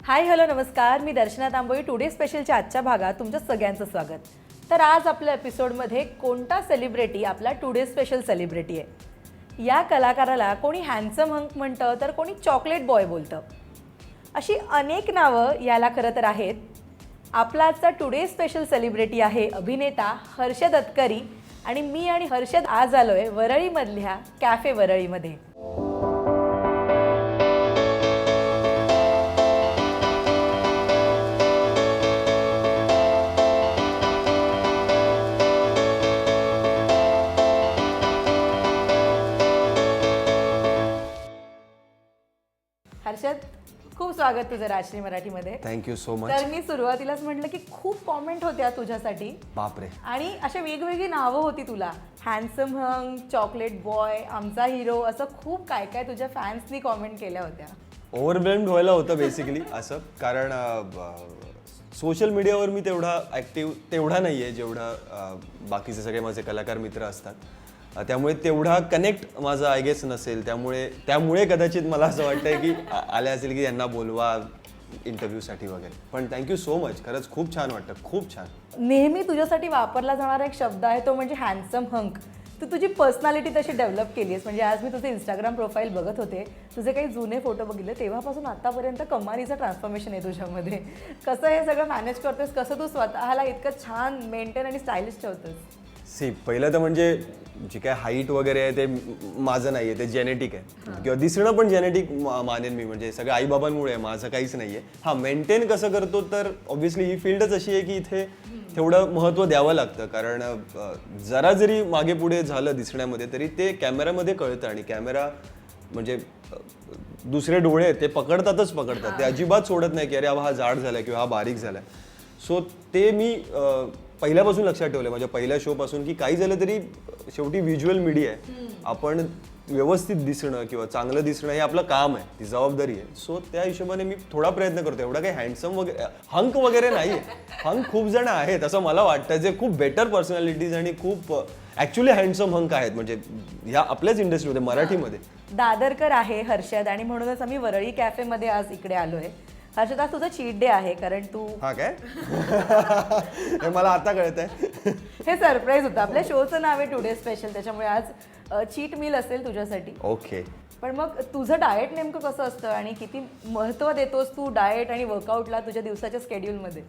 Hi hello नमस्कार, मी दर्शना Tamboli. Today स्पेशलच्या आजच्या भागात तुमच्या सगळ्यांचं स्वागत. तर आज आपल्या एपिसोडमध्ये कोणता सेलिब्रिटी आपला टुडे स्पेशल सेलिब्रिटी आहे. या कलाकाराला कोणी हँडसम हंक म्हणतं तर कोणी चॉकलेट बॉय बोलतं. अशी अनेक नावं याला खरं तर आहेत. आपला आजचा टुडे स्पेशल सेलिब्रिटी आहे अभिनेता हर्षद अतकरी. आणि मी आणि हर्षद आज आलोय वरळीमधल्या कॅफे वरळीमध्ये. हर्षद, खूप स्वागत तुझं राजश्री मराठीमध्ये. Thank you so much. तर मी सुरुवातीलाच म्हटलं की खूप कॉमेंट होत्या तुझ्यासाठी. बापरे. आणि अशा वेगवेगळी नावं होती तुला. हँडसम हंक, चॉकलेट बॉय, आमचा हिरो, असं खूप काय काय तुझ्या फॅन्सनी कॉमेंट केल्या होत्या. ओव्हरवेल्म्ड व्हायला होतं बेसिकली असं, कारण सोशल मीडियावर मी तेवढा ॲक्टिव्ह तेवढा नाही आहे जेवढा बाकीचे सगळे माझे कलाकार मित्र असतात. त्यामुळे तेवढा कनेक्ट माझा आय गेस नसेल. त्यामुळे कदाचित मला असं वाटतंय की आले असेल की यांना बोलवा इंटरव्ह्यूसाठी वगैरे. पण थँक्यू सो मच, खरंच खूप छान वाटतं, खूप छान. नेहमी तुझ्यासाठी वापरला जाणारा एक शब्द आहे तो म्हणजे हँडसम हंक. तू तुझी पर्सनॅलिटी तशी डेव्हलप केली आहेस. म्हणजे आज मी तुझे इंस्टाग्राम प्रोफाईल बघत होते, तुझे काही जुने फोटो बघितले, तेव्हापासून आतापर्यंत कमालीचं ट्रान्सफॉर्मेशन आहे तुझ्यामध्ये. कसं हे सगळं मॅनेज करतोस, कसं तू स्वतःला इतकं छान मेंटेन आणि स्टायलिश ठेवतोस? पहिलं तर म्हणजे जी काय हाईट वगैरे आहे ते माझं नाही आहे, ते जेनेटिक आहे. किंवा दिसणं पण जेनेटिक मानेन मी. म्हणजे सगळं आईबाबांमुळे आहे, माझं काहीच नाही आहे. हां, मेंटेन कसं करतो तर ऑब्व्हियसली ही फील्डच अशी आहे की इथे तेवढं महत्त्व द्यावं लागतं. कारण जरा जरी मागे पुढे झालं दिसण्यामध्ये तरी ते कॅमेऱ्यामध्ये कळतं. आणि कॅमेरा म्हणजे दुसरे डोळे आहेत ते पकडतातच पकडतात. ते अजिबात सोडत नाही की अरे हा जाड झाला किंवा हा बारीक झाला. सो ते मी पहिल्यापासून लक्षात ठेवलं माझ्या पहिल्या शोपासून की काही झालं तरी शेवटी व्हिज्युअल मीडिया आहे. आपण व्यवस्थित दिसणं किंवा चांगलं दिसणं हे आपलं काम आहे, ती जबाबदारी आहे. सो त्या हिशोबाने मी थोडा प्रयत्न करतो. एवढा काही हँडसम वगैरे हंक वगैरे नाही आहे. हंक खूप जण आहेत असं मला वाटतं, जे खूप बेटर पर्सनॅलिटीज आणि खूप ॲक्च्युली हँडसम हंक आहेत. म्हणजे ह्या आपल्याच इंडस्ट्रीमध्ये मराठीमध्ये. दादरकर आहे हर्षद, आणि म्हणूनच आम्ही वरळी कॅफेमध्ये आज इकडे आलोय. हर्षद, आज तुझा चीट डे आहे कारण तू. हा काय? हे मला आता कळतंय. हे सरप्राईज होतं. आपल्या शोचं नाव आहे टुडे स्पेशल, त्याच्यामुळे आज चीट मील असेल तुझ्यासाठी. ओके. पण मग तुझं डाएट नेमकं कसं असतं आणि किती महत्त्व देतोस तू डाएट आणि वर्कआउटला तुझ्या दिवसाच्या स्केड्यूलमध्ये?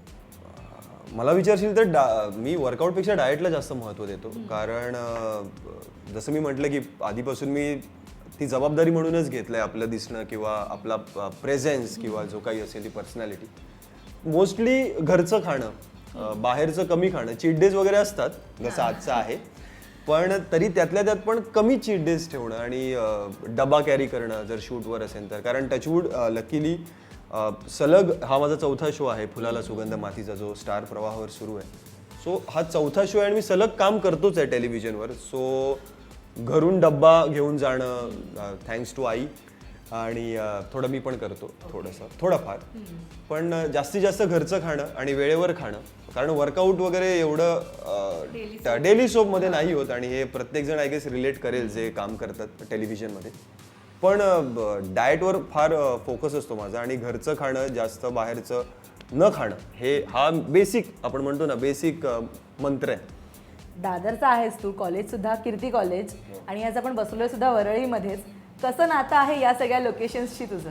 मला विचारशील तर मी वर्कआउटपेक्षा डाएटला जास्त महत्त्व देतो. कारण जसं मी म्हटलं की आधीपासून मी ती जबाबदारी म्हणूनच घेतलं आहे आपलं दिसणं किंवा आपला प्रेझेन्स किंवा जो काही असेल ती पर्सनॅलिटी. मोस्टली घरचं खाणं, बाहेरचं कमी खाणं. चीट डेज वगैरे असतात जसं आजचं आहे, पण तरी त्यातल्या त्यात पण कमी चीट डेज ठेवणं. आणि डबा कॅरी करणं जर शूटवर असेल तर. कारण टचवूड लकीली सलग हा माझा चौथा शो आहे, फुलाला सुगंध मातीचा, जो स्टार प्रवाहावर सुरू आहे. सो हा चौथा शो आहे आणि मी सलग काम करतोच आहे टेलिव्हिजनवर. सो घरून डब्बा घेऊन जाणं, थँक्स टू आई, आणि थोडं मी पण करतो थोडंफार. पण जास्तीत जास्त घरचं खाणं आणि वेळेवर खाणं. कारण वर्कआउट वगैरे एवढं डेली सोपमध्ये नाही होत. आणि हे प्रत्येकजण आय गेस रिलेट करेल जे काम करतात टेलिव्हिजनमध्ये. पण डाएटवर फार फोकस असतो माझा. आणि घरचं खाणं, जास्त बाहेरचं न खाणं, हा बेसिक आपण म्हणतो ना, बेसिक मंत्र आहे. दादरचा आहेस तू, कॉलेज सुद्धा कीर्ती कॉलेज, आणि आज आपण बसलोय सुद्धा वरळीमध्येच. कसं नातं आहे या सगळ्या लोकेशन्सची तुझं?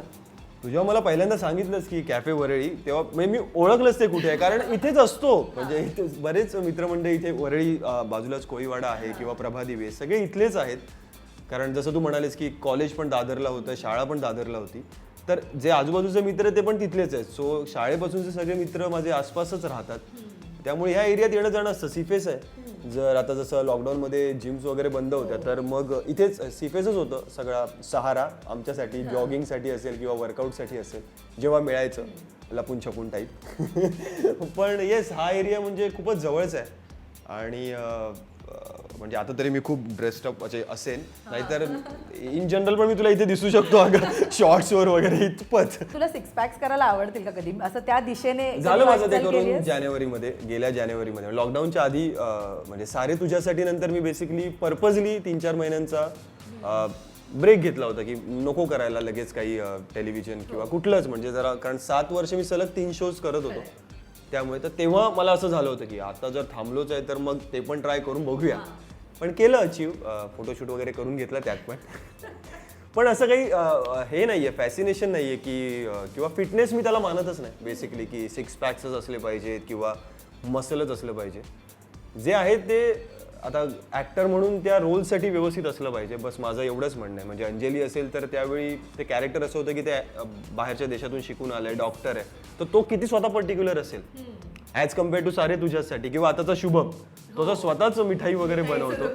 तू जेव्हा मला पहिल्यांदा सांगितलंस की कॅफे वरळी, तेव्हा म्हणजे मी ओळखलंच ते कुठे आहे. कारण इथेच असतो. म्हणजे इथे बरेच मित्रमंडळी इथे वरळी, बाजूलाच कोळीवाडा आहे किंवा प्रभादेवी, सगळे इथलेच आहेत. कारण जसं तू म्हणालेस की कॉलेज पण दादरला होतं, शाळा पण दादरला होती, तर जे आजूबाजूचे मित्र ते पण तिथलेच आहेत. सो शाळेपासूनचे सगळे मित्र माझे आसपासच राहतात. त्यामुळे ह्या एरियात येणं जाणं असतं. सीफेस आहे. जर आता जसं लॉकडाऊनमध्ये जिम्स वगैरे बंद होत्या तर मग इथेच सीफेसच होतं सगळा सहारा आमच्यासाठी. जॉगिंगसाठी असेल किंवा वर्कआउटसाठी असेल, जेव्हा मिळायचं लपून छपून टाईप. पण येस, हा एरिया म्हणजे खूपच जवळच आहे. आणि म्हणजे आता तरी मी खूप ड्रेस्ड अप असेल, नाहीतर इन जनरल पण मी तुला इथे दिसू शकतो अगं शॉर्ट्सवर वगैरे इतपत. तुला सिक्स पॅक्स करायला आवडतील का कधी? असं त्या दिशेने झालं माझं ते करून जानेवारीमध्ये, गेल्या जानेवारीमध्ये, लॉकडाऊनच्या आधी. म्हणजे सारे तुझ्यासाठी नंतर मी बेसिकली पर्पजली 3-4 महिन्यांचा ब्रेक घेतला होता की नको करायला लगेच काही टेलिव्हिजन किंवा कुठलंच, म्हणजे जरा, कारण 7 वर्ष मी सलग 3 शोज करत होतो. त्यामुळे तर तेव्हा मला असं झालं होतं की आता जर थांबलोच आहे तर मग ते पण ट्राय करून बघूया. पण केलं अचीव, फोटोशूट वगैरे करून घेतला त्यात पण असं काही हे नाहीये, फॅसिनेशन नाहीये की किंवा फिटनेस मी त्याला मानतच नाही बेसिकली की 6 पॅक्सच असले पाहिजेत किंवा मसलच असलं पाहिजे. जे आहे ते आता ऍक्टर म्हणून त्या रोलसाठी व्यवस्थित असलं पाहिजे, बस माझं एवढंच म्हणणं आहे. म्हणजे अंजली असेल तर त्यावेळी ते कॅरेक्टर असं होतं की ते बाहेरच्या देशातून शिकून आलंय, डॉक्टर आहे, तर तो किती स्वतः पर्टिक्युलर असेल ॲज कम्पेअर टू सारे तुझ्यासाठी. किंवा आताचा शुभम, तो जर स्वतःच मिठाई वगैरे बनवतो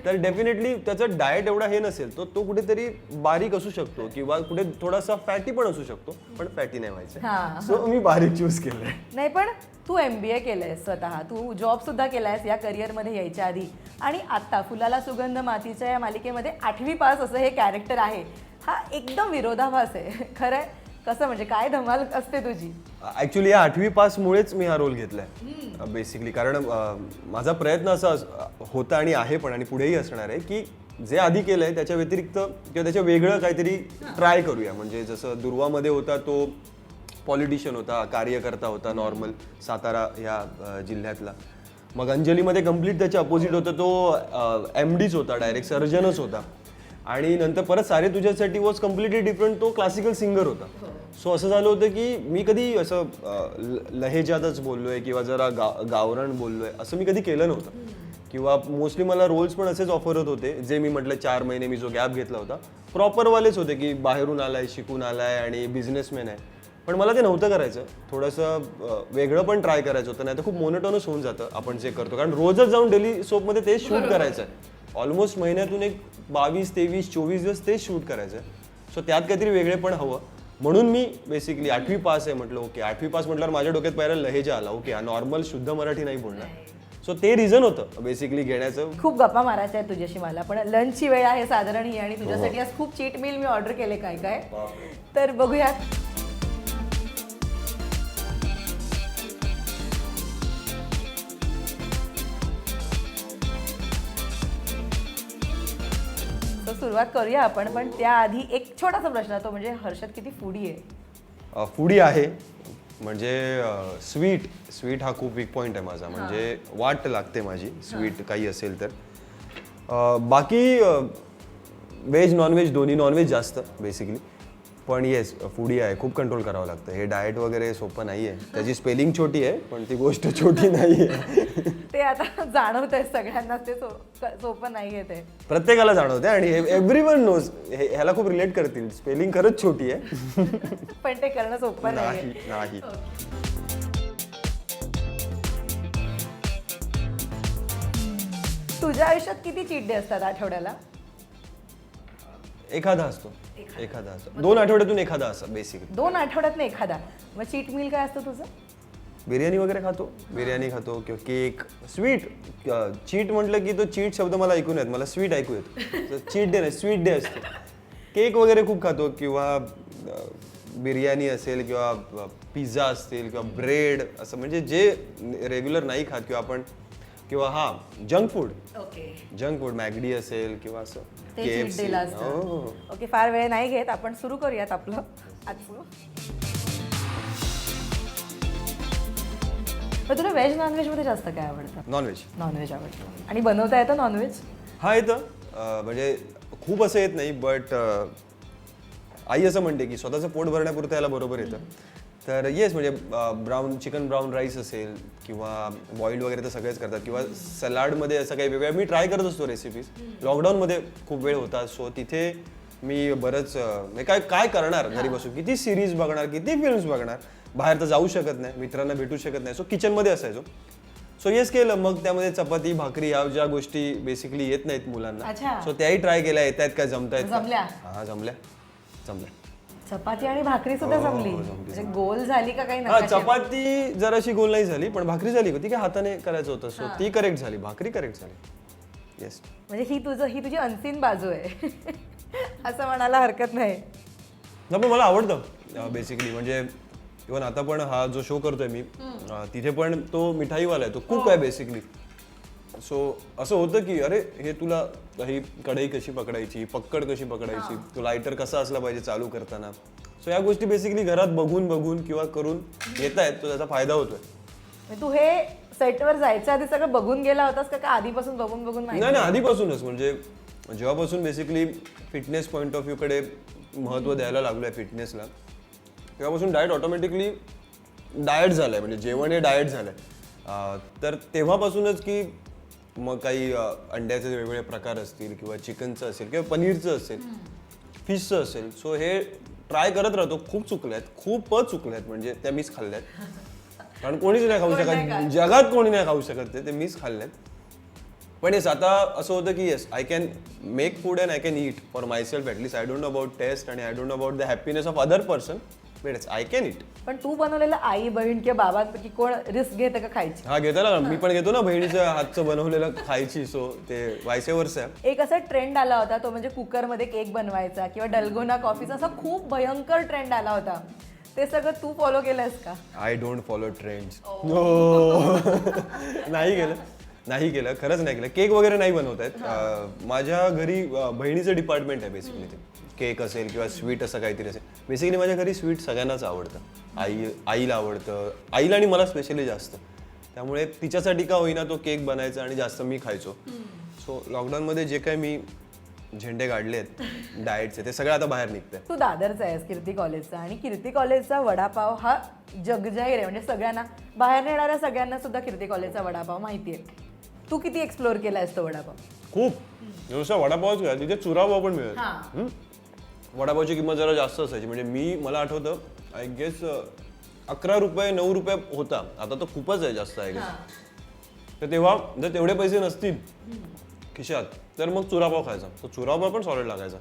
तर डेफिनेटली त्याचं डाएट एवढा हे नसेल, तो कुठेतरी बारीक असू शकतो किंवा कुठे थोडासा फॅटी पण असू शकतो, पण फॅटी नाही व्हायचं. सो मी बारीक चूज केलंय. नाही, पण तू MBA केलंयस स्वतः, तू जॉब सुद्धा केलायस या करिअरमध्ये यायच्या आधी, आणि आता फुलाला सुगंध मातीच्या या मालिकेमध्ये 8वी पास असं हे कॅरेक्टर आहे. हा एकदम विरोधाभास आहे खरंय. कसं म्हणजे काय धमाल असते तुझी? ऍक्च्युली या 8वी पासमुळेच मी हा रोल घेतलाय बेसिकली. कारण माझा प्रयत्न असा होता आणि आहे पण, आणि पुढेही असणार आहे की जे आधी केलंय त्याच्या व्यतिरिक्त किंवा त्याच्या वेगळं काहीतरी ट्राय करूया. म्हणजे जसं दुर्वामध्ये होता तो पॉलिटिशियन होता, कार्यकर्ता होता नॉर्मल सातारा या जिल्ह्यातला. मग अंजलीमध्ये कम्प्लीट त्याच्या अपोजिट होतं, तो MDच होता, डायरेक्ट सर्जनच होता. आणि नंतर परत सारे तुझ्यासाठी वॉज कम्प्लिटली डिफरंट, तो क्लासिकल सिंगर होता. सो असं झालं होतं की मी कधी असं लहेजातच बोललोय किंवा जरा गावरान बोललोय असं मी कधी केलं नव्हतं. किंवा मोस्टली मला रोल्स पण असेच ऑफर होत होते, जे मी म्हटलं 4 महिने मी जो गॅप घेतला होता प्रॉपरवालेच होते की बाहेरून आलाय, शिकून आलाय आणि बिझनेसमॅन आहे. पण मला ते नव्हतं करायचं, थोडंसं वेगळं पण ट्राय करायचं होतं. नाही तर खूप मोनोटोनस होऊन जातं आपण जे करतो, कारण रोजच जाऊन डेली सोपमध्ये तेच शूट करायचं आहे. ऑलमोस्ट महिन्यातून एक 22, 23, 24 दिवस तेच शूट करायचं आहे. सो त्यात काहीतरी वेगळे पण हवं, म्हणून मी बेसिकली 8वी पास आहे म्हटलं. ओके 8वी पास म्हटल्यावर माझ्या डोक्यात पहिला लहेजा आला, ओके हा नॉर्मल शुद्ध मराठी नाही बोलणार. सो ते रिझन होतं बेसिकली घेण्याचं. खूप गप्पा मारायच्या आहेत तुझ्याशी मला, पण लंचची वेळ आहे साधारण ही, आणि तुझ्यासाठी आज खूप चीट मील मी ऑर्डर केले काय काय, तर बघूयात. सुरुवात करूया आपण, पण त्याआधी एक छोटासा प्रश्न, तो म्हणजे हर्षद किती फूडी आहे? फूडी आहे, म्हणजे स्वीट हा खूप वीक पॉईंट आहे माझा. म्हणजे वाट लागते माझी स्वीट काही असेल तर. बाकी व्हेज नॉनव्हेज दोन्ही, नॉनव्हेज जास्त बेसिकली. पण येस फूडी आहे, खूप कंट्रोल करावं लागतं. हे डाएट वगैरे सोपं नाही आहे. त्याची स्पेलिंग छोटी आहे पण ती गोष्ट छोटी नाही आहे. ते आता जाणवत आहे सगळ्यांना, ते सोपं नाही आहे ते. प्रत्येकाला जाणवते आणि एव्हरीवन नोज, ह्याला खूप रिलेट करतील. स्पेलिंग खरंच छोटी आहे पण ते करणं सोपं नाही. तुझ्या आयुष्यात किती चीट डे असतात आठवड्याला? एखादा असतो. 2 आठवड्यातून एखादा असं बेसिकली. 2 आठवड्यातनं एखादा. मग चीट मील काय असतं तुझं? बिर्याणी वगैरे खातो किंवा केक. स्वीट चीट म्हटलं की तो चीट शब्द मला ऐकून येत, मला स्वीट ऐकू येतो. चीट डे नाही, स्वीट डे असतो. केक वगैरे खूप खातो, किंवा बिर्याणी असेल किंवा पिझ्झा असतील किंवा ब्रेड, असं म्हणजे जे रेग्युलर नाही खात किंवा आपण, किंवा जंक फूड मॅगडी असेल किंवा असं KFC. ओके, फार वेळ नाही घेत, आपण सुरू करूयात आपलं आजचं. पण तुला व्हेज नॉनव्हेज मध्ये जास्त काय आवडतं? नॉनव्हेज आवडतं. आणि बनवता येतं नॉनव्हेज? हा येतं, म्हणजे खूप असं येत नाही, बट आई असं म्हणते की स्वतःचं पोट भरण्यापुरतं याला बरोबर येतं. तर येस, म्हणजे चिकन ब्राऊन राईस असेल किंवा बॉईल्ड वगैरे तर सगळेच करतात, किंवा सलाडमध्ये असं काही वेगळं मी ट्राय करत असतो रेसिपीज. लॉकडाऊनमध्ये खूप वेळ होता, सो तिथे मी बरंच काय करणार घरी बसून, किती सिरीज बघणार, किती फिल्म्स बघणार, बाहेर तर जाऊ शकत नाही, मित्रांना भेटू शकत नाही. सो किचनमध्ये असायचो. सो येस केलं. मग त्यामध्ये चपाती भाकरी या ज्या गोष्टी बेसिकली येत नाहीत मुलांना, सो त्याही ट्राय केल्या. येत आहेत काय, जमतायत? हा, जमल्या. चपाती आणि भाकरी सुद्धा जमली? म्हणजे गोल झाली का काही? चपाती जराशी गोल नाही झाली, पण भाकरी झाली. ती काय हाताने करायचं होतं, सो ती करेक्ट झाली, भाकरी करेक्ट झाली. येस, म्हणजे ही तुझी अनसीन बाजू आहे असं म्हणायला हरकत नाही. पण मला आवडतं बेसिकली. म्हणजे इव्हन आता पण हा जो शो करतोय मी, तिथे पण तो मिठाईवाला आहे, तो कुक आहे बेसिकली. सो असं होतं की अरे हे तुला ही कढई कशी पकडायची, पक्कड कशी पकडायची, तो लायटर कसा असला पाहिजे चालू करताना. सो या गोष्टी बेसिकली घरात बघून बघून किंवा करून येत आहेत, तो त्याचा फायदा होतोय. म्हणजे तू हे सेटवर जायच्या आधी सगळं बघून गेला होतास का आधीपासून बघून बघून माहिती? नाही आधीपासूनच, म्हणजे जेव्हापासून बेसिकली फिटनेस पॉईंट ऑफ व्ह्यूकडे महत्त्व द्यायला लागलो आहे फिटनेसला, तेव्हापासून डाएट ऑटोमॅटिकली डाएट झालंय, म्हणजे जेवण हे डाएट झालंय. तर तेव्हापासूनच की मग काही अंड्याचे वेगवेगळे प्रकार असतील किंवा चिकनचं असेल किंवा पनीरचं असेल, फिशचं असेल, सो हे ट्राय करत राहतो. खूप चुकल्यात, खूपच चुकल्यात, म्हणजे त्या मीच खाल्ल्यात. कारण कोणीच नाही खाऊ शकत, जगात कोणी नाही खाऊ शकत ते मीच खाल्ल्यात. पण येस, आता असं होतं की yes, I can make food and I can eat for myself at least. I don't know about taste आणि I don't know about the happiness of other person, but it's I can eat. पण तू बनवलेलं आई बहीण किंवा बाबांपैकी कोण risk घेतं का खायची? हा घेता ना, मी पण घेतो ना बहिणीच्या हातचं बनवलेलं खायची. सो ते व्हायसे वर्ष आहे. एक असा ट्रेंड आला होता, तो म्हणजे कुकरमध्ये केक बनवायचा किंवा डलगोना कॉफीचा, असा खूप भयंकर ट्रेंड आला होता. ते सगळं तू फॉलो केलंयस का? I don't follow trends. नाही केलं, खरंच नाही केलं. केक वगैरे नाही बनवत आहेत. माझ्या घरी बहिणीचं डिपार्टमेंट आहे बेसिकली. ते केक असेल किंवा स्वीट असं काहीतरी असेल. बेसिकली माझ्या घरी स्वीट सगळ्यांनाच आवडतं. आईला आवडतं, आईला आणि मला स्पेशली जास्त. त्यामुळे तिच्यासाठी का होईना तो केक बनायचा आणि जास्त मी खायचो. सो लॉकडाऊनमध्ये जे काय मी झेंडे काढले आहेत डाएटचे, ते सगळं आता बाहेर निघतंय. तू दादरचा आहेस, कीर्ती कॉलेजचा, आणि कीर्ती कॉलेजचा वडापाव हा जगजाहीर आहे. म्हणजे सगळ्यांना, बाहेर येणाऱ्या सगळ्यांना सुद्धा कीर्ती कॉलेजचा वडापाव माहिती आहे. तू किती एक्सप्लोअर केलायस तो वडापाव? खूप. नुसता वडापावच काय, तिथे चुरापाव पण मिळेल. वडापावची किंमत जरा जास्त असायची. म्हणजे मला आठवतं, आय गेस 11 रुपये 9 रुपये होता. आता तो खूपच आहे, जास्त आहे गेस. तर तेव्हा जर तेवढे पैसे नसतील खिशात तर मग चुरापाव खायचा. तो चुरापाव पण सॉलिड लागायचा.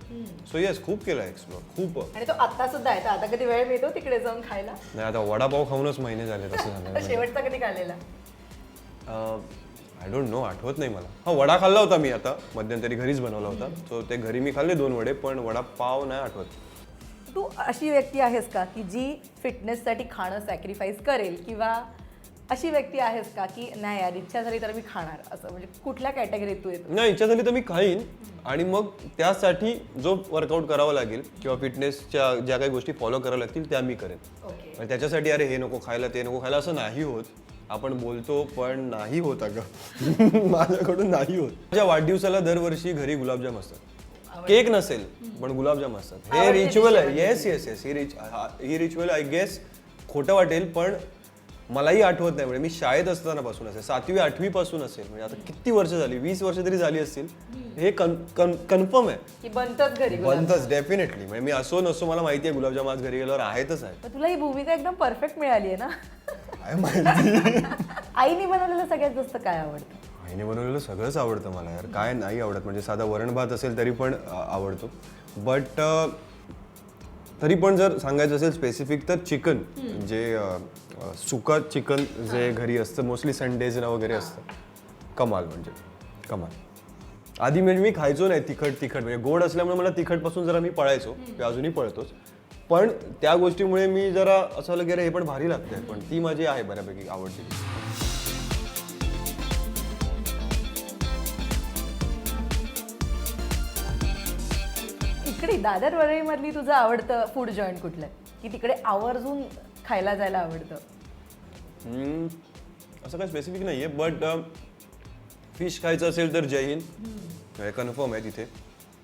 सो येस, खूप केला एक्सप्लोर, खूप. आणि तो आता सुद्धा आहे. आता कधी वेळ मिळतो तिकडे जाऊन खायला? नाही, आता वडापाव खाऊनच महिने झाले तसं झालं. शेवटचा कधी खाल्लेला? आय डोंट नो, आठवत नाही मला. हा, वडा खाल्ला होता मी आता मध्यंतरी, घरीच बनवला होता. सो ते घरी मी खाल्ले 2 वडे, पण वडापाव नाही आठवत. तू अशी व्यक्ती आहेस का की जी फिटनेससाठी खाणं सॅक्रिफाईस करेल, किंवा अशी व्यक्ती आहेस का की नाही यार इच्छा झाली तर मी खाणार, असं? म्हणजे कुठल्या कॅटेगरीत तू येतो? नाही, इच्छा झाली तर मी खाईन, आणि मग त्यासाठी जो वर्कआउट करावा लागेल किंवा फिटनेसच्या ज्या काही गोष्टी फॉलो कराव्या लागतील त्या मी करेन. आणि त्याच्यासाठी अरे हे नको खायला, ते नको खायला असं नाही होत. आपण बोलतो पण नाही होत अगं. माझ्याकडून नाही होत. माझ्या वाढदिवसाला दरवर्षी घरी गुलाबजाम असतात. केक नसेल पण गुलाबजाम असतात. हे रिच्युअल आहे. येस येस येस, ही रिच्युअल आय गेस खोटं वाटेल पण मलाही आठवत नाही. म्हणजे मी शाळेत असताना पासून असेल, 7वी 8वी पासून असेल, म्हणजे आता किती वर्ष झाली, 20 वर्ष तरी झाली असतील. हे कन्फर्म आहे की बनतच घरी? बनतच डेफिनेटली. म्हणजे मी असो नसो, मला माहिती आहे गुलाबजाम आज घरी गेल्यावर आहेतच आहे. तुला ही भूमिका एकदम परफेक्ट मिळाली आहे ना. काय माहिती. आईने बनवलेलं सगळ्यात जास्त काय आवडतं? आईने बनवलेलं सगळंच आवडतं मला यार. काय नाही आवडत, म्हणजे साधा वरण भात असेल तरी पण आवडतो. बट तरी पण जर सांगायचं असेल स्पेसिफिक तर चिकन, जे सुकं चिकन जे घरी असतं मोस्टली संडेजना वगैरे असतं, कमाल, म्हणजे कमाल. आधी म्हणजे मी खायचो नाही तिखट, म्हणजे गोड असल्यामुळे मला तिखटपासून जरा मी पळायचो, मी अजूनही पळतोच. पण त्या गोष्टीमुळे मी जरा असं वगैरे हे पण भारी लागतंय, पण ती माझी आहे बऱ्यापैकी आवडते. इकडे दादर वरळीमधली तुझं आवडतं फूड जॉईंट कुठलं आहे की तिकडे आवर्जून खायला जायला आवडतं? असं काही स्पेसिफिक नाही आहे, बट फिश खायचं असेल तर जय हिंद कन्फर्म आहे तिथे.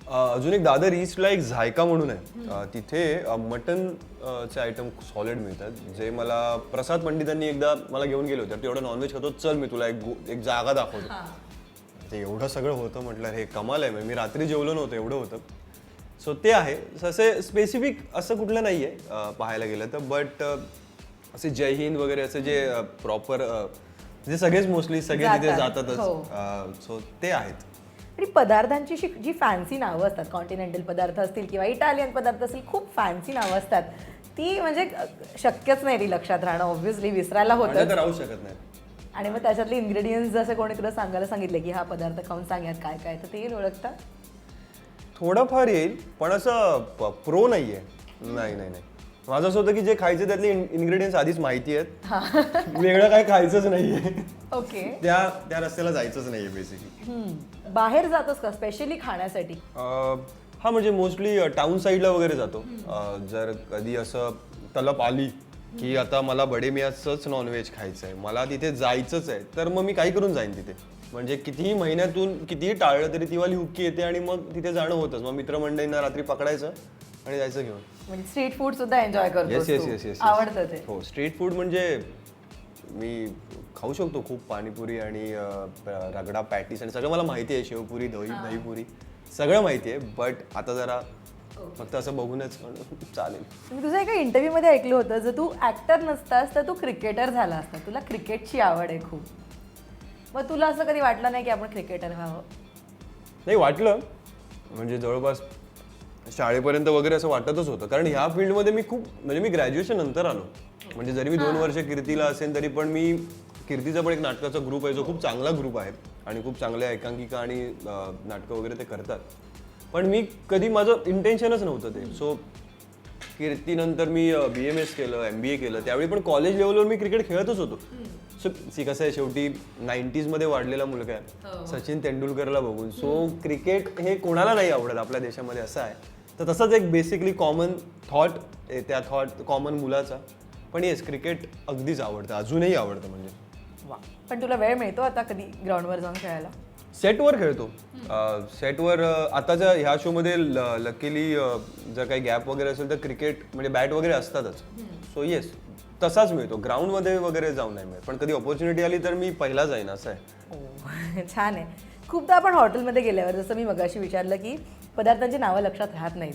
अजून एक दादर ईस्टला एक झायका म्हणून आहे, तिथे मटनचे आयटम सॉलिड मिळतात, जे मला प्रसाद पंडितांनी एकदा मला घेऊन गेले होते. तेवढं नॉनव्हेज खातो, चल मी तुला एक जागा दाखवतो. ते एवढं सगळं होतं, म्हटलं हे कमाल आहे. मी रात्री जेवलो नव्हतं, एवढं होतं. सो ते आहे. असे स्पेसिफिक असं कुठलं नाही आहे पाहायला गेलं तर, बट असे जय हिंद वगैरे असे जे प्रॉपर जे सगळेच मोस्टली सगळे तिथे जातातच. सो ते आहेत. आणि पदार्थांची जी फॅन्सी नावं असतात, कॉन्टिनेंटल पदार्थ असतील किंवा इटालियन पदार्थ असतील, खूप फॅन्सी नावं असतात. ती म्हणजे शक्यच नाही ती लक्षात राहणं, ऑब्व्हियसली विसरायला होतं, राहू शकत नाही. आणि मग त्याच्यातले इन्ग्रेडियंट्स जसं कोणी तुला सांगायला सांगितले की हा पदार्थ खाऊन सांगण्यात काय काय, तर ते येईल ओळखता? थोडंफार येईल, पण असं प्रो नाही आहे. नाही. माझं असं होतं की जे खायचे त्यातले इन्ग्रेडियंट्स आधीच माहिती आहेत, वेगळं काय खायचंच नाहीये. ओके. त्या रस्त्याला जायचंच नाहीये बेसिकली. बाहेर जातोस का स्पेशली खाण्यासाठी? हा म्हणजे मोस्टली टाउन साईडला वगैरे जातो. जर कधी असं तलप आली की आता मला बडे मियाचंच नॉनव्हेज खायचं आहे, मला तिथे जायचंच आहे, तर मग मी काय करून जाईन तिथे. म्हणजे कितीही महिन्यातून कितीही टाळलं तरी ती वाली हुक्की येते आणि मग तिथे जाणं होतच. मग मित्रमंडळींना रात्री पकडायचं आणि जायचं घेऊन. म्हणजे स्ट्रीट फूड सुद्धा एन्जॉय करतो. येस. आवडतं ते? हो, स्ट्रीट फूड म्हणजे मी खाऊ शकतो खूप. पाणीपुरी आणि रगडा पॅटीस आणि सगळं मला माहिती आहे. शेवपुरी, दहीपुरी सगळं माहिती आहे. बट आता जरा फक्त असं बघूनच चालेल. मी तुझ्या एका इंटरव्ह्यू मध्ये ऐकलं होतं, जर तू ऍक्टर नसतास तर तू क्रिकेटर झाला असता. तुला क्रिकेटची आवड आहे खूप. मग तुला असं कधी वाटलं नाही की आपण क्रिकेटर व्हावं? नाही वाटलं, म्हणजे जवळपास शाळेपर्यंत वगैरे असं वाटतच होतं. कारण ह्या फील्डमध्ये मी खूप म्हणजे मी ग्रॅज्युएशन नंतर आलो. म्हणजे जरी मी 2 वर्ष कीर्तीला असेल तरी पण मी कीर्तीचा पण एक नाटकाचा ग्रुप आहे जो खूप चांगला ग्रुप आहे आणि खूप चांगल्या एकांकिका आणि नाटकं वगैरे ते करतात. पण मी कधी माझं इंटेन्शनच नव्हतं ते. सो कीर्तीनंतर मी BMS केलं, MBA केलं. त्यावेळी पण कॉलेज लेवलवर मी क्रिकेट खेळतच होतो. सो कसं आहे, शेवटी 90s मध्ये वाढलेला मुलगा आहे सचिन तेंडुलकरला बघून. सो क्रिकेट हे कोणाला नाही आवडत आपल्या देशामध्ये, असं आहे. तर तसंच एक बेसिकली कॉमन थॉट त्या कॉमन मुलाचा. पण येस, क्रिकेट अगदीच आवडतं, अजूनही आवडतं. म्हणजे वा. पण तुला वेळ मिळतो आता कधी ग्राउंडवर जाऊन खेळायला? सेटवर खेळतो. सेटवर आताच्या ह्या शोमध्ये लकीली जर काही गॅप वगैरे असेल तर क्रिकेट म्हणजे बॅट वगैरे असतातच. सो येस, तसाच मिळतो. ग्राउंडमध्ये वगैरे जाऊन नाही मिळत. पण कधी ऑपॉर्च्युनिटी आली तर मी पहिला जाईन, असं आहे. छान आहे. खूपदा आपण हॉटेलमध्ये गेल्यावर, जसं मी मगाशी विचारलं की पदार्थांची नावं लक्षात राहत नाहीत,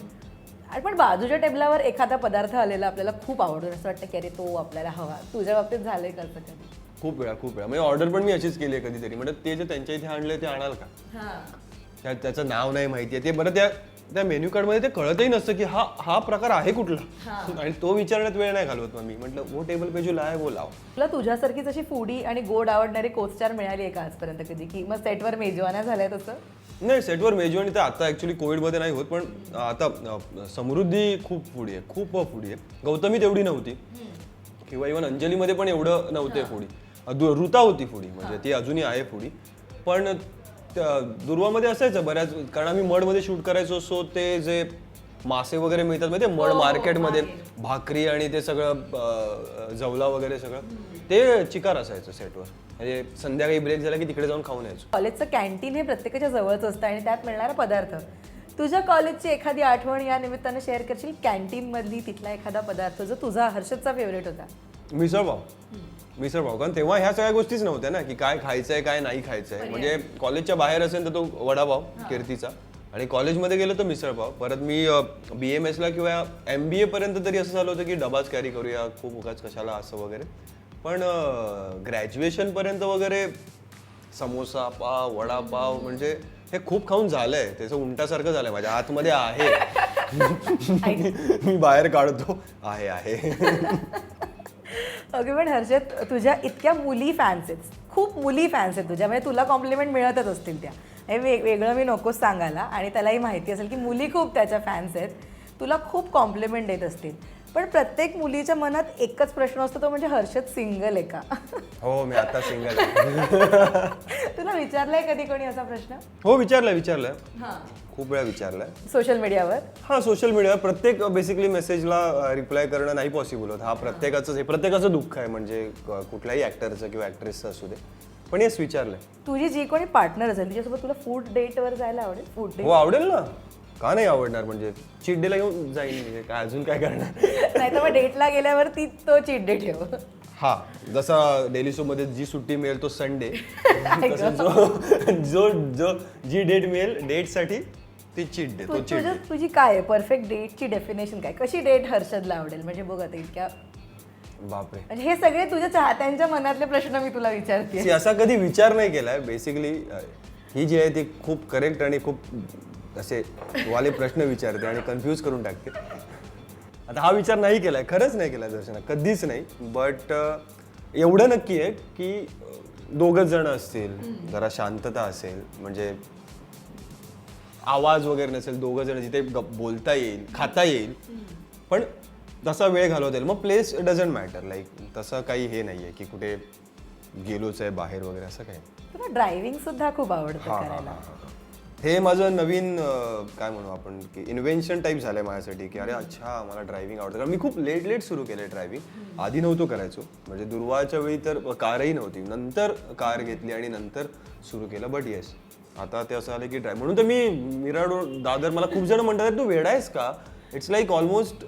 आणि पण बाजूच्या टेबलावर एखादा पदार्थ आलेला आपल्याला खूप आवडतो, असं वाटतं की अरे तो आपल्याला हवा. तुझ्या बाबतीत झालंय का असं कधी? खूप वेळा म्हणजे ऑर्डर पण मी अशीच केली आहे कधीतरी. म्हणजे ते जे त्यांच्या इथे आणले ते आणाल का? त्याचं नाव नाही माहिती आहे ते. बरं त्या मेन्यू कार्डमध्ये ते कळतही नसतं की हा प्रकार आहे कुठला. आणि तो विचारण्यात वेळ नाही घालवत. मग मी म्हटलं वो टेबल पे जो लाय वो लाव. तुला तुझ्यासारखीच अशी फूडी आणि गोड आवडणारी कोस्टार मिळाली आहे का आजपर्यंत कधी, की मग सेटवर मेजवान्या झाल्या तसं? नाही, सेटवर मेजवानी तर आता ऍक्च्युली कोविडमध्ये नाही होत. पण आता समृद्धी खूप फूडी आहे, खूप फूडी आहे. गौतमी तेवढी नव्हती, किंवा इव्हन अंजलीमध्ये पण एवढं नव्हते फूडी. ऋता होती फूडी, म्हणजे ती अजूनही आहे फूडी. पण दुर्वामध्ये असायचं बऱ्याच, कारण आम्ही मडमध्ये शूट करायचो. सो ते जे मासे वगैरे मिळतात म्हणजे मड मार्केटमध्ये, भाकरी आणि ते सगळं जवला वगैरे सगळं ते चिकार असायचं सेटवर. म्हणजे संध्याकाळी ब्रेक झाला की तिकडे जाऊन खाऊन यायचो. कॉलेजचं कॅन्टीन हे प्रत्येकाच्या जवळच असतं आणि त्यात मिळणारा पदार्थ. तुझ्या कॉलेजची एखादी आठवण या निमित्तानं शेअर करशील? कॅन्टीन मधली तिथला एखादा पदार्थ जो तुझा हर्षदचा फेवरेट होता? मिसळपाव. कारण तेव्हा ह्या सगळ्या गोष्टीच नव्हत्या ना, की काय खायचंय काय नाही खायचंय. म्हणजे कॉलेजच्या बाहेर असेल तर तो वडापाव कीर्तीचा, आणि कॉलेजमध्ये गेलो तर मिसळपाव. परत मी BMS ला किंवा MBA पर्यंत तरी असं झालं होतं की डबाच कॅरी करूया, खूप उगाच कशाला असं वगैरे. पण ग्रॅज्युएशन पर्यंत वगैरे समोसा पाव, वडापाव म्हणजे हे खूप खाऊन झालंय. त्याचं उंटासारखं झालंय माझ्या आतमध्ये आहे. मी बाहेर काढतो आहे. ओके. पण हर्षद, तुझ्या इतक्या मुली फॅन्स आहेत, खूप मुली फॅन्स आहेत तुझ्या, म्हणजे तुला कॉम्प्लिमेंट मिळतच असतील त्या. हे वेगळं मी नकोच सांगायला, आणि त्यालाही माहिती असेल की मुली खूप त्याच्या फॅन्स आहेत, तुला खूप कॉम्प्लिमेंट देत असतील. पण प्रत्येक मुलीच्या मनात एकच प्रश्न असतो, तो म्हणजे हर्षद सिंगल आहे का? हो, मी आता सिंगल आहे. तुला विचारलाय कधी कोणी असा प्रश्न? हो, विचारलंय. खूप वेळा विचारलाय सोशल मीडियावर. हा, सोशल मीडियावर प्रत्येक बेसिकली मेसेजला रिप्लाय करणं नाही पॉसिबल होत. हा प्रत्येकाचं दुःख आहे, म्हणजे कुठल्याही ऍक्टरचं किंवा ऍक्ट्रेसचं असू दे. पण येस, विचारलंय. तुझी जी कोणी पार्टनर असेल तिच्यासोबत तुला फूड डेटवर जायला आवडेल? Food date? हो, आवडेल ना, का नाही आवडणार. म्हणजे चीट डेला घेऊन जाईन, म्हणजे काय अजून काय करणार. नाही तर मग डेटला गेल्यावर तो चीट डे ठेव. हा, जसा डेली शो मध्ये जी सुट्टी मिळेल तो संडे, जो जी डेट मिळेल डेटसाठी ती चीट डे. तुझी काय आहे परफेक्ट डेटची डेफिनेशन? काय, कशी डेट हर्षदला आवडेल? म्हणजे बघ आता इतक्या, बापरे, म्हणजे हे सगळे तुझ्या चाहत्यांच्या मनातले प्रश्न मी तुला विचारते. असा कधी विचार नाही केलाय. बेसिकली ही जी आहे ती खूप करेक्ट आणि खूप असे वाले प्रश्न विचारते आणि कन्फ्यूज करून टाकते. आता हा विचार नाही केलाय, खरंच नाही केलाय दर्शना, कधीच नाही. बट एवढं नक्की आहे की दोघच जण असतील, जरा शांतता असेल, म्हणजे आवाज वगैरे नसेल, दोघं जण जिथे बोलता येईल, खाता येईल, पण तसा वेळ घालवता येईल. मग प्लेस डझंट मॅटर, लाईक तसं काही हे नाहीये की कुठे गेलोच आहे बाहेर वगैरे असं काही. तुला ड्रायव्हिंग सुद्धा खूप आवडतं हा, करायला. हे माझं नवीन काय म्हणू आपण की इन्व्हेन्शन टाईप झालंय माझ्यासाठी की अरे अच्छा मला ड्रायव्हिंग आवडतं. कारण मी खूप लेट सुरू केलंय ड्रायव्हिंग. आधी नव्हतो करायचो, म्हणजे दुर्वाच्या वेळी तर कारही नव्हती, नंतर कार घेतली आणि नंतर सुरू केलं. बट येस, आता ते असं आलं की म्हणून तर मी मीरा रोड दादर, मला खूप जण म्हणतात तू वेडा आहेस का, it's like almost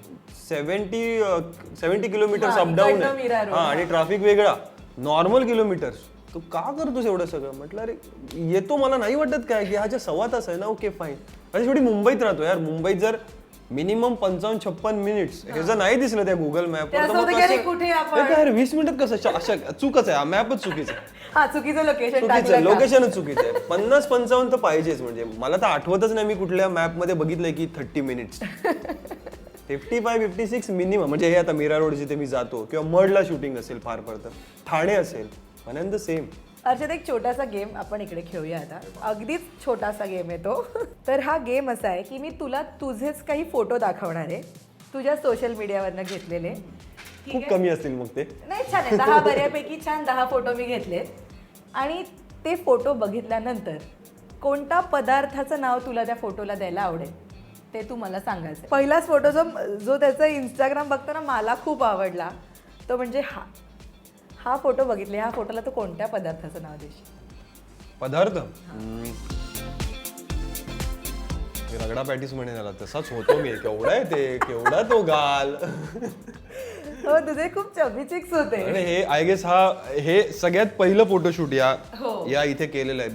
70 kilometres up down इकडनं मीरा आहे. रोड, हा, आणि ट्रॅफिक वेगळा, नॉर्मल किलोमीटर्स. तू का करतोस एवढं सगळं? म्हटलं अरे येतो, मला नाही वाटत काय की ह्याच्या 1.25 तास आहे ना, ओके फाईन. अरे शेवटी मुंबईत राहतो यार, मुंबईत जर मिनिमम 55-56 मिनिट्स हे जर नाही दिसलं त्या गुगल मॅपवर, असं होतं की अरे कुठे आपण? 20 मिनिटात कसं चुकच आहे, मॅपच चुकीचं आहे. हा, चुकीचं लोकेशन चुकीचं आहे, टाकलं का? लोकेशनच चुकीचं आहे. 50-55 तर पाहिजेच. म्हणजे मला तर आठवतच नाही मी कुठल्या मॅप मध्ये बघितलंय की 30 मिनिट्स. 55-56 मिनिमम. म्हणजे हे आता मीरा रोड जिथे मी जातो किंवा मडला शूटिंग असेल, फार फार तर ठाणे असेल, द सेम. अर्षद, एक छोटासा गेम आपण इकडे खेळूया आता. अगदीच छोटासा गेम आहे तो. तर हा गेम असा आहे की मी तुला तुझेच काही फोटो दाखवणार आहे, तुझ्या सोशल मीडियावरनं घेतलेले. खूप कमी असतील मग ते. नाही, छान आहे. 10 बऱ्यापैकी छान 10 फोटो मी घेतलेत. आणि ते फोटो बघितल्यानंतर कोणता पदार्थाचं नाव तुला त्या फोटोला द्यायला आवडेल ते तू मला सांगायचं. पहिलाच फोटो जो त्याचा इंस्टाग्राम बघताना मला खूप आवडला तो म्हणजे हा फोटो बघितले. ह्या फोटोला तू कोणत्या पदार्थाचं नाव देशील? पदार्थ रगडा पॅटीस म्हणे त्याला, तसाच होतो मी. केवढा आहे ते, केवढा तो गाल. हो, तुझे खूप चबी चिक्स होते. आणि हे आय गेस हे सगळ्यात पहिलं फोटोशूट हो. या इथे केलेलं आहे.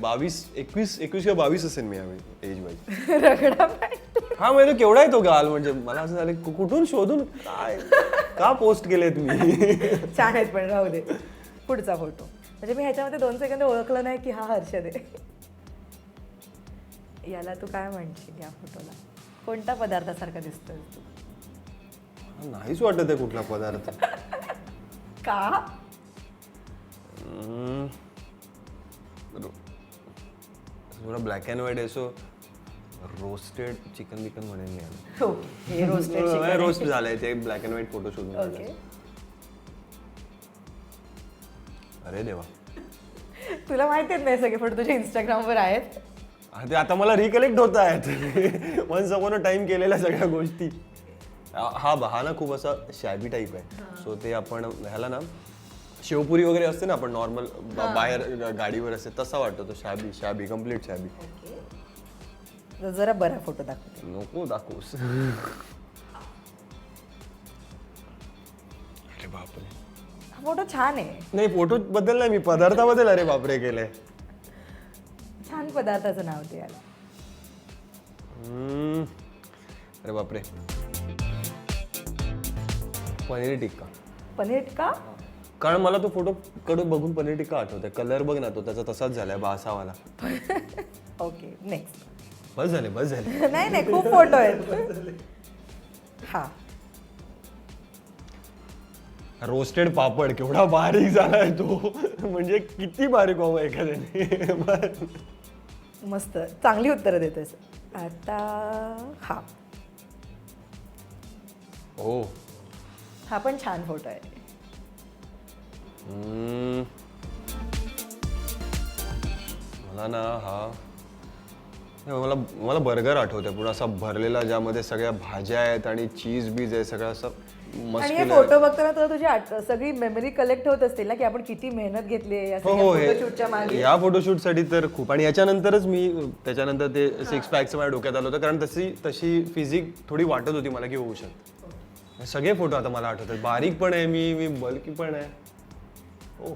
21 किंवा 22 असेल मी यावेळी एज वाईज. रगडा पॅटी. हा, म्हणजे केवढा आहे तो गाल. म्हणजे मला असं झालं कुठून शोधून काय का पोस्ट केलेत मी. छान आहेत, पण राहू दे. पुढचा फोटो म्हणजे मी ह्याच्यामध्ये 2 सेकंद ओळखलं नाही की हा हर्षद आहे. याला तू काय म्हणशील? या फोटोला कोणत्या पदार्थासारखा दिसतोय तू? नाहीच वाटत आहे कुठला पदार्थ. का? थोडा ब्लॅक अँड व्हाईट आहे, सो रोस्टेड चिकन बिकन म्हणेन मी. ओके, हे रोस्टेड चिकन. रोस्ट झालंय ते black and white photo shoot. Okay. अरे देवा, तुला माहिती आहेत नाही सगळे फोटो तुझ्या इंस्टाग्रामवर आहेत. ते आता मला रिकलेक्ट होत आहेत. वन्स अपॉन अ टाइम केलेल्या सगळ्या गोष्टी. हा ना खूप असा शॅबी टाईप आहे. सो ते आपण ह्याला ना शेवपुरी वगैरे असते ना, आपण नॉर्मल बाहेर गाडीवर असते, तसा वाटतो तो. शॅबी कम्प्लीट शॅबी. जरा बरा फोटो दाखवते. नको दाखवूस. अरे बापरे, हा फोटो छान आहे. नाही फोटो बद्दल नाही, मी पदार्थाबद्दल अरे बापरे केलंय. छान पदार्थाचं नाव ते याला. अरे बापरे, पनीर टिक्का. पनीर टिक्का? कारण मला तो फोटो कडून बघून पनीर टिक्का आठवतोय. कलर बघ ना, तो त्याचा तसाच झालाय बासावाला. Okay, next. बस झाले. नाही, खूप फोटो आहेत. हा, रोस्टेड पापड केवढा बारीक झालाय तो. म्हणजे किती बारीक व्हावं एखाद्याने. मस्त, चांगली उत्तरं देतोस. आता हा हो, हा पण छान फोटो आहे. मला ना मला बर्गर आठवतोय पुढे, असा भरलेला ज्यामध्ये सगळ्या भाज्या आहेत आणि चीज बीज आहे, सगळं असं आणि हे मस्त. फोटो बघताना तुला तुझी सगळी मेमरी कलेक्ट होत असतील ना की आपण किती मेहनत घेतली आहे या हो, फोटोशूटच्या मागे. या फोटोशूट साठी तर खूप. आणि याच्यानंतरच त्याच्यानंतर ते 6 पॅकचं माझ्या डोक्यात आलं होतं, कारण तशी फिजिक थोडी वाटत होती मला की होऊ शकते. सगळे फोटो आता मला आठवतात. बारीक पण आहे मी बल्की पण आहे. हो,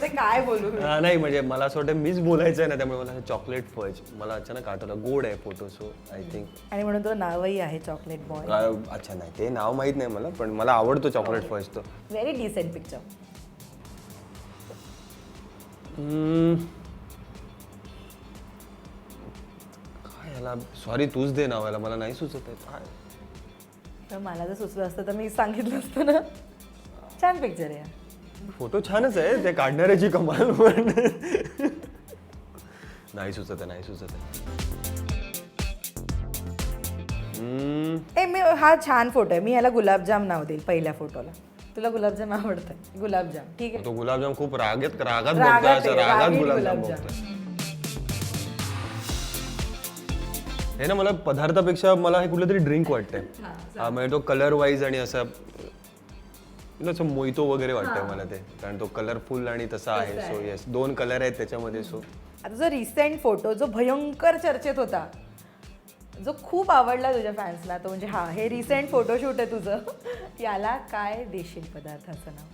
ते काय बोलू? नाही म्हणजे मला असं वाटतं मीच बोलायचं आहे ना, त्यामुळे मला चॉकलेट फज मला अचानक आठवलं. गोड आहे फोटो, सो आय थिंक. आणि म्हणून तुला नावही आहे चॉकलेट बॉय. अच्छा, नाही ते नाव माहित नाही मला, पण मला आवडतो चॉकलेट फज तो. Very decent picture. काय याला, सॉरी तूच दे नाव, याला मला नाही सुचत आहे काय. तर मला जर सुचलं असतं तर मी सांगितलं असतं ना. छान पिक्चर आहे. फोटो छानच आहे, ते काढणाऱ्याची कमाल पण. नाही सुचत आहे. ए मी हा छान फोटो आहे, मी ह्याला गुलाबजाम नाव देईल पहिल्या फोटोला. तुला गुलाबजाम आवडतं? गुलाबजाम ठीक आहे. तो गुलाबजाम खूप रागात रागात बघतोय, आहे, असं रागात रागीट गुलाबजाम गुलाबजाम. बघतोय. हे ना मला पदार्थापेक्षा मला हे कुठलं तरी ड्रिंक वाटतंय. हा म्हणजे तो कलर वाईज आणि असं मोहितो वगैरे वाटतंय मला ते, कारण तो कलरफुल आणि तसा आहे. सो येस, 2 कलर आहेत त्याच्यामध्ये. सो आता जो रिसेंट फोटो जो भयंकर चर्चेत होता, जो खूप आवडला तुझ्या फॅन्सला, तो म्हणजे हा हे रिसेंट फोटोशूट आहे तुझं, याला काय देशील पदार्थाचं नाव?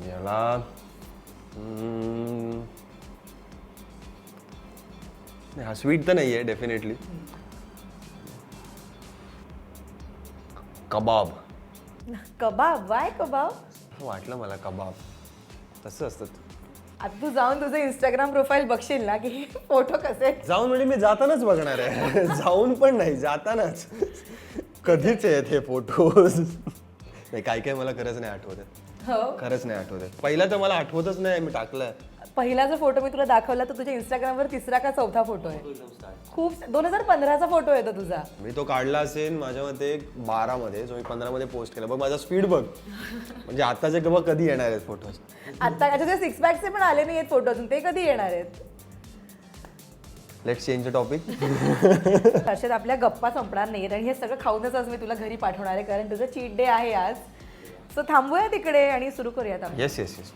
याला हा स्वीट तर नाहीये डेफिनेटली. कबाब. कबाब? वाय कबाब? वाटलं मला कबाब तसं असतं. आता तू जाऊन तुझं इंस्टाग्राम प्रोफाईल बघशील ना की फोटो कसे आहेत. जाऊन म्हणजे मी जातानाच बघणार आहे. जाऊन पण नाही, जातानाच. कधीच आहेत हे फोटोज. नाही, काय मला खरंच नाही आठवत आहे. हो, खरंच नाही आठवत आहे. पहिला तर मला आठवतच नाही मी टाकलाय. पहिला जो फोटो मी तुला दाखवला तो तुझ्या इंस्टाग्रामवर 3रा का 4था फोटो आहे. खूप 2015चा फोटो आहे तो तुझा. मी तो काढला असेल माझ्या मते 12 मध्ये, जो मी 15 मध्ये पोस्ट केला. बघ माझा स्पीड बघ. म्हणजे आताचे बघ कधी येणार आहेत फोटोज. आता त्याचे 6 पॅकचे पण आले नाही आहेत फोटो अजून, ते कधी येणार आहेत? Let's change the topic. Harshad, आपल्या गप्पा संपणार नाहीत आणि हे सगळं खाऊनच आज मी तुला घरी पाठवणार आहे, कारण तुझं चीट डे आहे आज. सो थांबूया तिकडे आणि सुरू करूयात आपण. Yes yes yes.